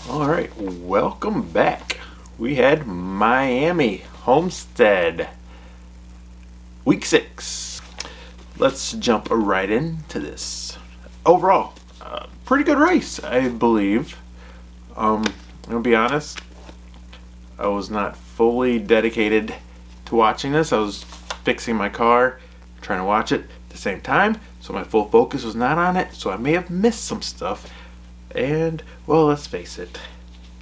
All right, welcome back. We had Miami Homestead week 6. Let's jump right into this. Overall, pretty good race, I believe. I'm gonna be honest, I was not fully dedicated to watching this. I was fixing my car, trying to watch it at the same time, so my full focus was not on it, so I may have missed some stuff. And, well, let's face it,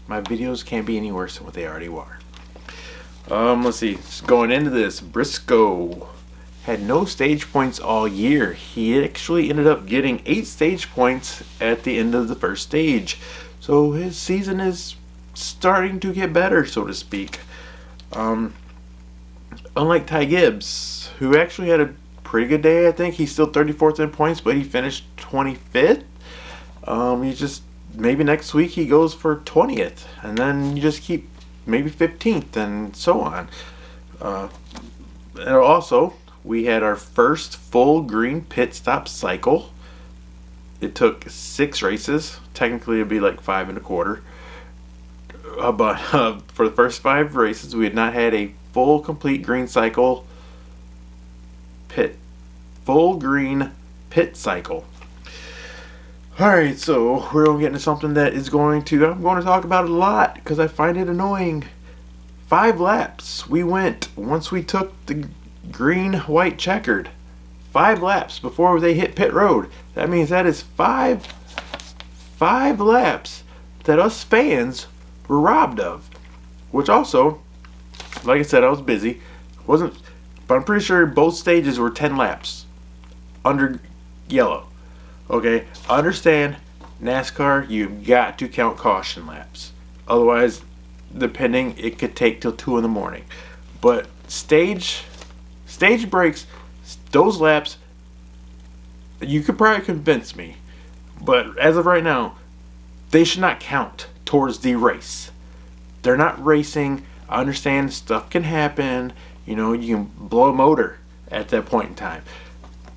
my videos can't be any worse than what they already were. Let's see, going into this, Briscoe had no stage points all year. He actually ended up getting 8 stage points at the end of the first stage. So his season is starting to get better, so to speak. Unlike Ty Gibbs, who actually had a pretty good day, I think. He's still 34th in points, but he finished 25th. You just, maybe next week he goes for 20th, and then you just keep maybe 15th and so on. And also, we had our first full green pit stop cycle. It took 6 races. Technically it'd be like 5 1/4. But for the first 5 races, we had not had a full complete green cycle full green pit cycle. Alright, so we're going to get into something that I'm going to talk about it a lot because I find it annoying. 5 laps we went once we took the green, white, checkered. 5 laps before they hit pit road. That means that is 5 laps that us fans were robbed of. Which also, like I said, I was busy. But I'm pretty sure both stages were 10 laps under yellow. Okay, understand, NASCAR, you've got to count caution laps. Otherwise, depending, it could take till 2 in the morning. But stage breaks, those laps, you could probably convince me. But as of right now, they should not count towards the race. They're not racing. I understand stuff can happen. You know, you can blow a motor at that point in time.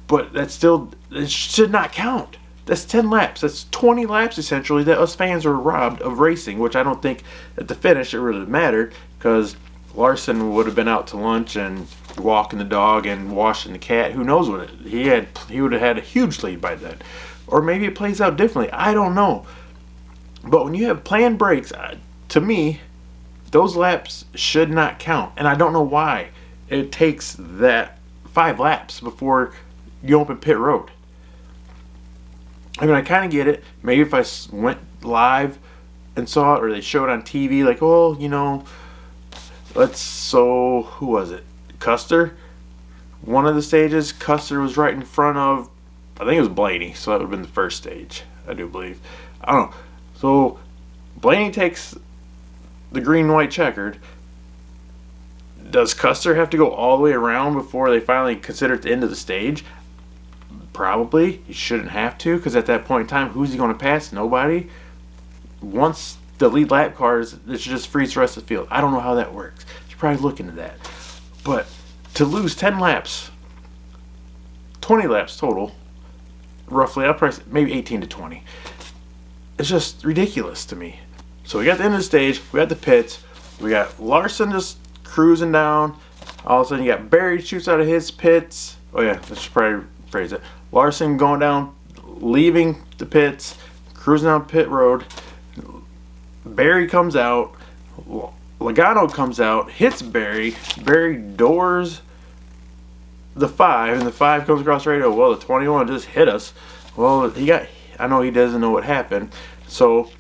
But that's still, it should not count. That's 10 laps. That's 20 laps essentially that us fans were robbed of racing, which I don't think at the finish it really mattered because Larson would have been out to lunch and walking the dog and washing the cat. Who knows what he would have had a huge lead by then. Or maybe it plays out differently. I don't know. But when you have planned breaks, to me, those laps should not count. And I don't know why it takes that 5 laps before you open pit road. I mean, I kind of get it. Maybe if I went live and saw it, or they showed it on TV, like, oh, you know, who was it? Custer? One of the stages, Custer was right in front of, I think it was Blaney, so that would have been the first stage, I do believe. I don't know. So, Blaney takes the green, white, checkered. Does Custer have to go all the way around before they finally consider it the end of the stage? Probably. He shouldn't have to, because at that point in time, who's he going to pass? Nobody. Once the lead lap cars, it should just freeze the rest of the field. I don't know how that works. You should probably look into that. But to lose 10 laps, 20 laps total, roughly, I'll price maybe 18 to 20. It's just ridiculous to me. So we got the end of the stage, we got the pits, we got Larson just cruising down. All of a sudden you got Barry shoots out of his pits. Oh yeah, I should probably phrase it. Larson going down, leaving the pits, cruising down pit road. Barry comes out. Logano comes out, hits Barry. Barry doors the 5, and the 5 comes across the radio. Well, the 21 just hit us. Well, I know he doesn't know what happened. So,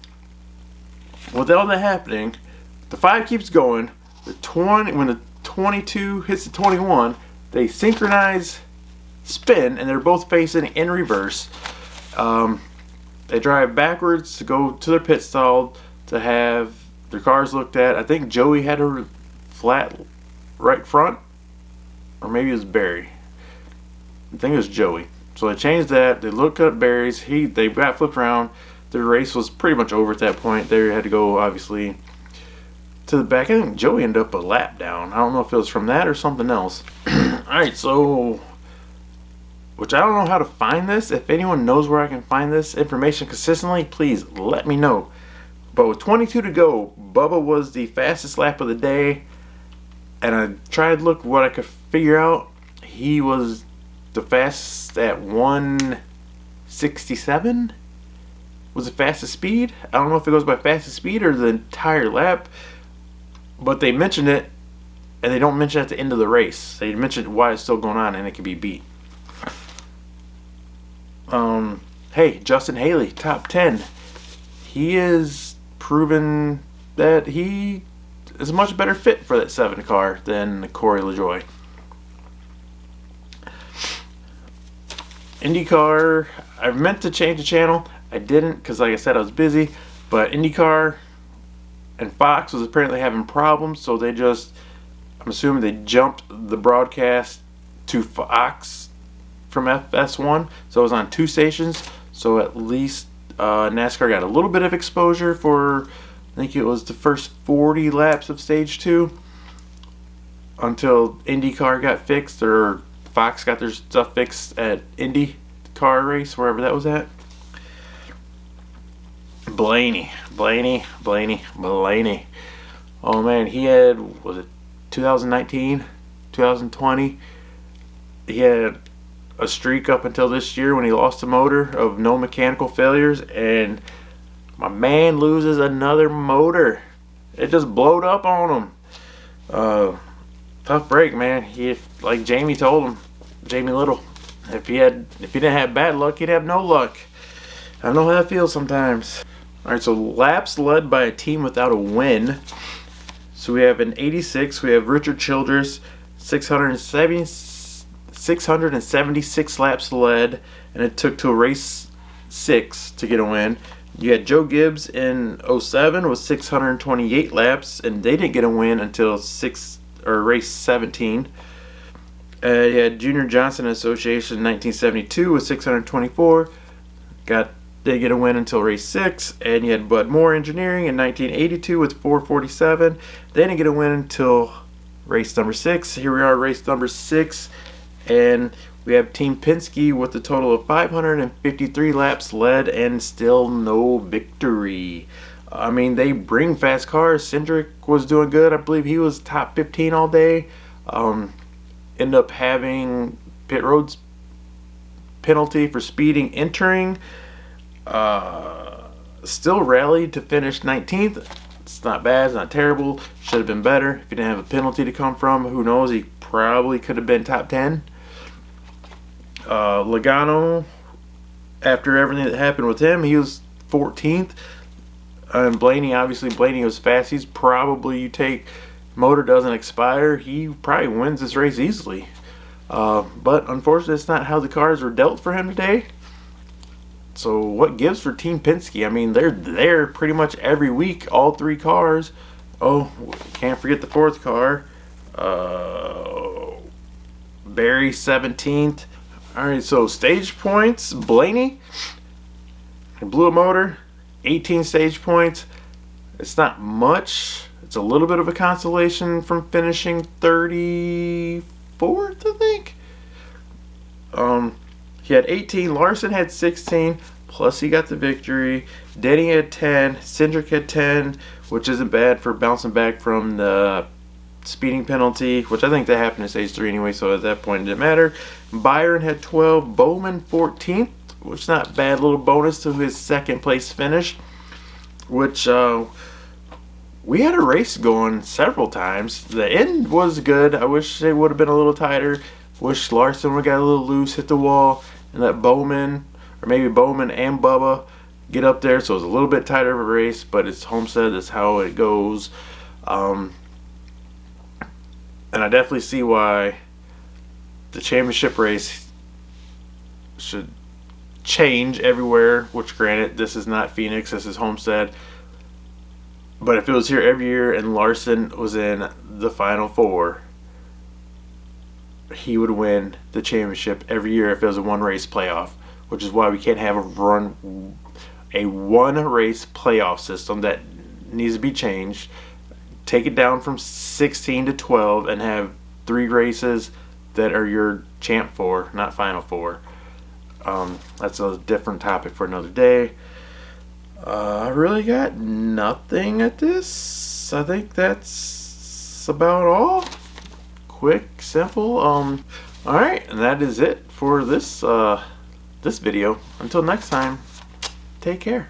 with all that happening, the 5 keeps going. When the 22 hits the 21, they synchronize spin, and they're both facing in reverse. They drive backwards to go to their pit stall to have their cars looked at. I think Joey had a flat right front, or maybe it was Barry. I think it was Joey. So they changed that. They looked at Barry's. They got flipped around. Their race was pretty much over at that point. They had to go, obviously, to the back. I think Joey ended up a lap down. I don't know if it was from that or something else. Alright, so, which I don't know how to find this. If anyone knows where I can find this information consistently, please let me know. But with 22 to go, Bubba was the fastest lap of the day. And I tried to look what I could figure out. He was the fastest at 167. Was the fastest speed. I don't know if it goes by fastest speed or the entire lap. But they mentioned it, and they don't mention it at the end of the race. They mentioned why it's still going on and it can be beat. Hey, Justin Haley, top 10. He is proven that he is a much better fit for that 7 car than Corey LaJoie. IndyCar, I meant to change the channel. I didn't because, like I said, I was busy. But IndyCar and Fox was apparently having problems, so they just, I'm assuming they jumped the broadcast to Fox from FS1. So it was on 2 stations. So at least NASCAR got a little bit of exposure for, I think it was the first 40 laps of stage 2 until IndyCar got fixed, or Fox got their stuff fixed at IndyCar race, wherever that was at. Blaney. Oh man, he had, was it 2019, 2020? He had a streak up until this year when he lost the motor of no mechanical failures, and my man loses another motor. It just blowed up on him. Tough break, man. He, like Jamie told him, Jamie Little, if he didn't have bad luck, he'd have no luck. I know how that feels sometimes. All right, so laps led by a team without a win. So we have in 86, we have Richard Childress, 676 laps led, and it took to race 6 to get a win. You had Joe Gibbs in 07 with 628 laps, and they didn't get a win until race 17. You had Junior Johnson Association in 1972 with 624. They get a win until race 6. And you had Bud Moore Engineering in 1982 with 447. They didn't get a win until race number 6. Here we are, race number 6. And we have Team Penske with a total of 553 laps led and still no victory. I mean, they bring fast cars. Cindric was doing good. I believe he was top 15 all day. Ended up having pit roads penalty for speeding entering. Still rallied to finish 19th. It's not bad. It's not terrible. Should have been better. If he didn't have a penalty to come from, who knows? He probably could have been top 10. Logano, after everything that happened with him, he was 14th. And Blaney was fast. He's probably, you take, motor doesn't expire, he probably wins this race easily. But unfortunately, it's not how the cars were dealt for him today. So what gives for Team Penske? I mean, they're there pretty much every week, all 3 cars. Oh, can't forget the 4th car. Barry 17th. Alright, so stage points. Blaney, he blew a motor. 18 stage points. It's not much. It's a little bit of a consolation from finishing 34th, I think. He had 18. Larson had 16. Plus he got the victory. Denny had 10. Cindric had 10, which isn't bad for bouncing back from the speeding penalty, which I think that happened in stage 3 anyway, so at that point it didn't matter. Byron had 12. Bowman 14th, which is not bad. Little bonus to his 2nd place finish, which we had a race going several times. The end was good. I wish it would have been a little tighter. Wish Larson would have got a little loose, hit the wall, and let Bowman, or maybe Bowman and Bubba, get up there. So it was a little bit tighter of a race, but it's Homestead. That's how it goes. And I definitely see why the championship race should change everywhere, which granted, this is not Phoenix, this is Homestead. But if it was here every year and Larson was in the Final 4, he would win the championship every year if it was a 1-race playoff, which is why we can't have a 1-race playoff system. That needs to be changed. Take it down from 16 to 12 and have 3 races that are your champ 4, not Final 4. That's a different topic for another day. I really got nothing at this. I think that's about all. Quick, simple. Alright, and that is it for this this video. Until next time, take care.